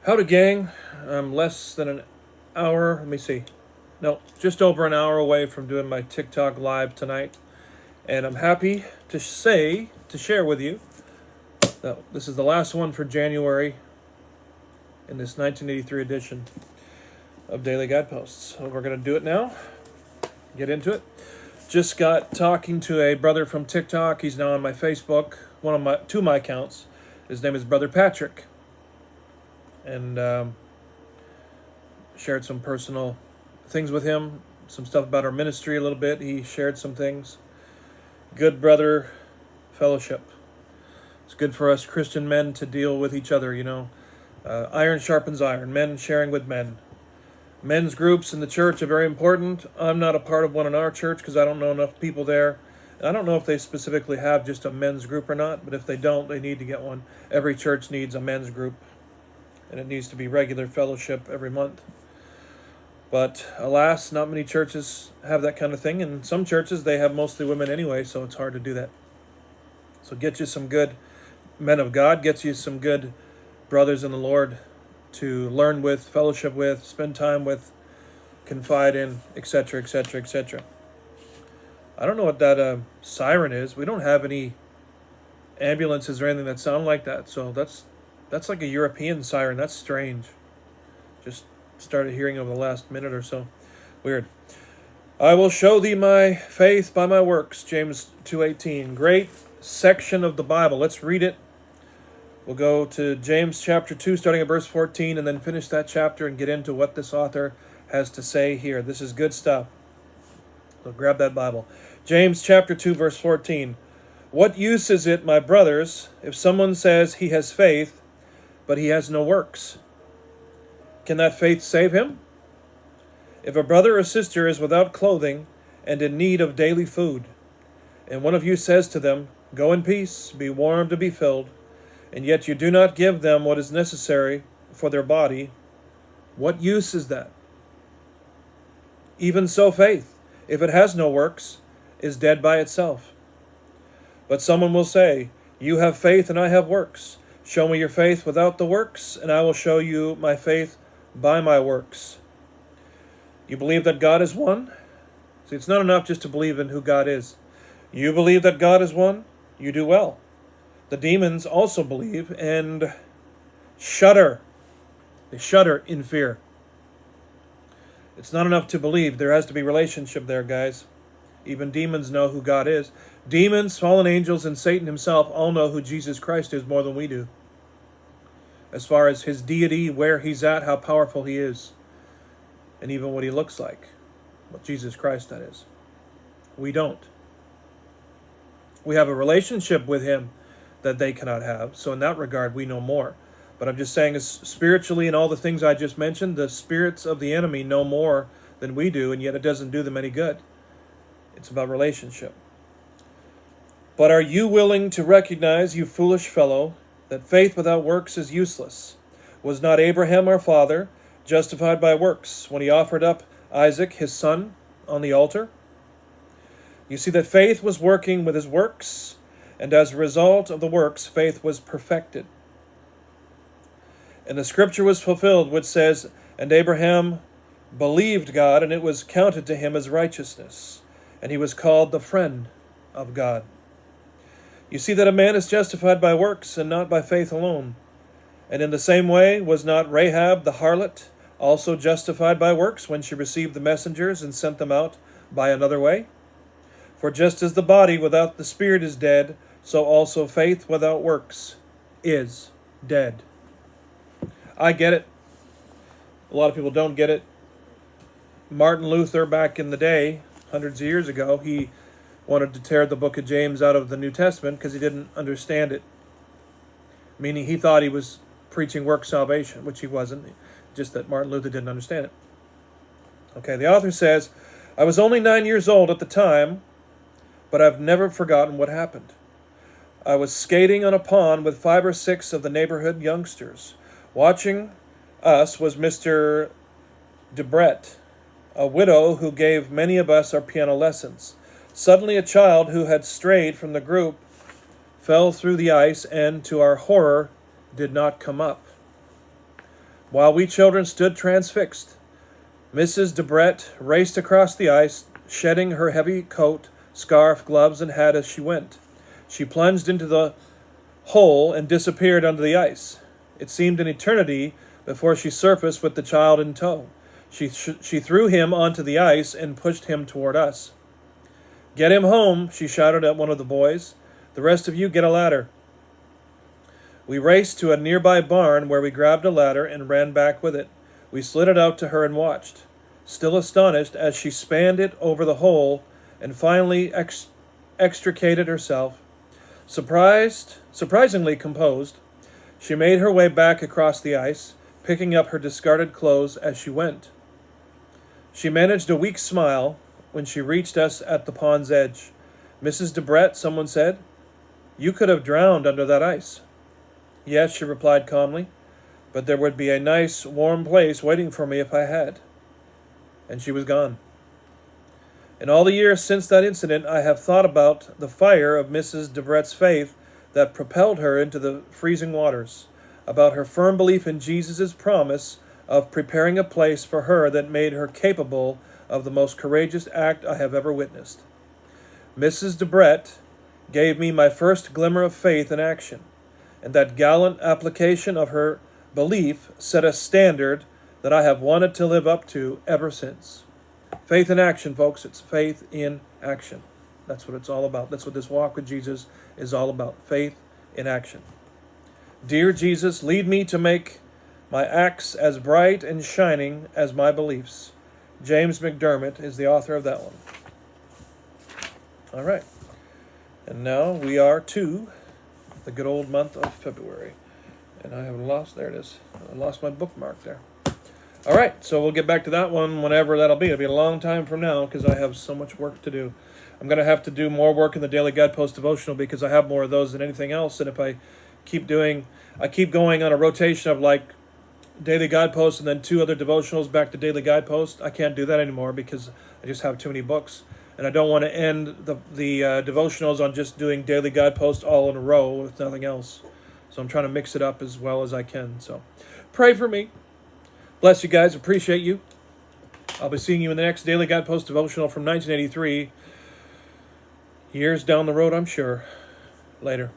Howdy, gang. I'm less than an hour. Let me see. No, just over an hour away from doing my TikTok live tonight. And I'm happy to share with you that this is the last one for January in this 1983 edition of Daily Guideposts. So we're going to do it now. Get into it. Just got talking to a brother from TikTok. He's now on my Facebook, two of my accounts. His name is Brother Patrick. And shared some personal things with him, some stuff about our ministry a little bit. He shared some things. Good brother fellowship. It's good for us Christian men to deal with each other, Iron sharpens iron, men sharing with men. Men's groups in the church are very important. I'm not a part of one in our church because I don't know enough people there. I don't know if they specifically have just a men's group or not, but if they don't, they need to get one. Every church needs a men's group, and it needs to be regular fellowship every month. But alas, not many churches have that kind of thing, and some churches, they have mostly women anyway, so it's hard to do that. So get you some good men of God, get you some good brothers in the Lord to learn with, fellowship with, spend time with, confide in, etc., etc., etc. I don't know what that siren is. We don't have any ambulances or anything that sound like that, so that's like a European siren. That's strange. Just started hearing over the last minute or so. Weird. I will show thee my faith by my works, James 2:18. Great section of the Bible. Let's read it. We'll go to James chapter 2, starting at verse 14, and then finish that chapter and get into what this author has to say here. This is good stuff. So grab that Bible. James chapter 2, verse 14. What use is it, my brothers, if someone says he has faith, but he has no works? Can that faith save him? If a brother or sister is without clothing and in need of daily food, and one of you says to them, go in peace, be warmed and be filled, and yet you do not give them what is necessary for their body, what use is that? Even so faith, if it has no works, is dead by itself. But someone will say, you have faith and I have works. Show me your faith without the works, and I will show you my faith by my works. You believe that God is one? See, it's not enough just to believe in who God is. You believe that God is one? You do well. The demons also believe and shudder. They shudder in fear. It's not enough to believe. There has to be relationship there, guys. Even demons know who God is. Demons, fallen angels, and Satan himself all know who Jesus Christ is more than we do. As far as his deity, where he's at, how powerful he is, and even what he looks like. What Jesus Christ, that is. We don't. We have a relationship with him that they cannot have. So in that regard, we know more. But I'm just saying, as spiritually and all the things I just mentioned, the spirits of the enemy know more than we do, and yet it doesn't do them any good. It's about relationship. But are you willing to recognize, you foolish fellow, that faith without works is useless? Was not Abraham our father justified by works when he offered up Isaac his son on the altar? You see that faith was working with his works, and as a result of the works, faith was perfected. And the scripture was fulfilled, which says, and Abraham believed God, and it was counted to him as righteousness, and he was called the friend of God. You see that a man is justified by works and not by faith alone. And in the same way, was not Rahab the harlot also justified by works when she received the messengers and sent them out by another way? For just as the body without the spirit is dead, so also faith without works is dead. I get it. A lot of people don't get it. Martin Luther, back in the day, hundreds of years ago, he wanted to tear the book of James out of the New Testament because he didn't understand it. Meaning he thought he was preaching work salvation, which he wasn't, just that Martin Luther didn't understand it. Okay, the author says, I was only 9 years old at the time, but I've never forgotten what happened. I was skating on a pond with 5 or 6 of the neighborhood youngsters. Watching us was Mr. Debret, a widow who gave many of us our piano lessons. Suddenly a child who had strayed from the group fell through the ice and, to our horror, did not come up. while we children stood transfixed. Mrs. Debrett raced across the ice, shedding her heavy coat, scarf, gloves, and hat as she went. She plunged into the hole and disappeared under the ice. It seemed an eternity before she surfaced with the child in tow. She threw him onto the ice and pushed him toward us. "Get him home," she shouted at one of the boys. "The rest of you get a ladder." We raced to a nearby barn where we grabbed a ladder and ran back with it. We slid it out to her and watched, still astonished as she spanned it over the hole and finally extricated herself. Surprisingly composed, she made her way back across the ice, picking up her discarded clothes as she went. She managed a weak smile when she reached us at the pond's edge. "Mrs. Debrett," someone said, "you could have drowned under that ice." "Yes," she replied calmly, "but there would be a nice, warm place waiting for me if I had." And she was gone. In all the years since that incident, I have thought about the fire of Mrs. Debrett's faith that propelled her into the freezing waters, about her firm belief in Jesus' promise of preparing a place for her that made her capable of the most courageous act I have ever witnessed. Mrs. Debrett gave me my first glimmer of faith in action, and that gallant application of her belief set a standard that I have wanted to live up to ever since. Faith in action, folks. It's faith in action. That's what it's all about. That's what this walk with Jesus is all about. Faith in action. Dear Jesus, lead me to make my acts as bright and shining as my beliefs. James McDermott is the author of that one. All right. And now we are to the good old month of February. And I have there it is. I lost my bookmark there. All right, so we'll get back to that one whenever that'll be. It'll be a long time from now because I have so much work to do. I'm going to have to do more work in the Daily Guideposts Devotional because I have more of those than anything else. And if I keep going on a rotation of like Daily Guideposts and then 2 other devotionals back to Daily Guideposts, I can't do that anymore because I just have too many books. And I don't want to end the devotionals on just doing Daily Guideposts all in a row with nothing else. So I'm trying to mix it up as well as I can. So pray for me. Bless you guys. Appreciate you. I'll be seeing you in the next Daily Guidepost Devotional from 1983. Years down the road, I'm sure. Later.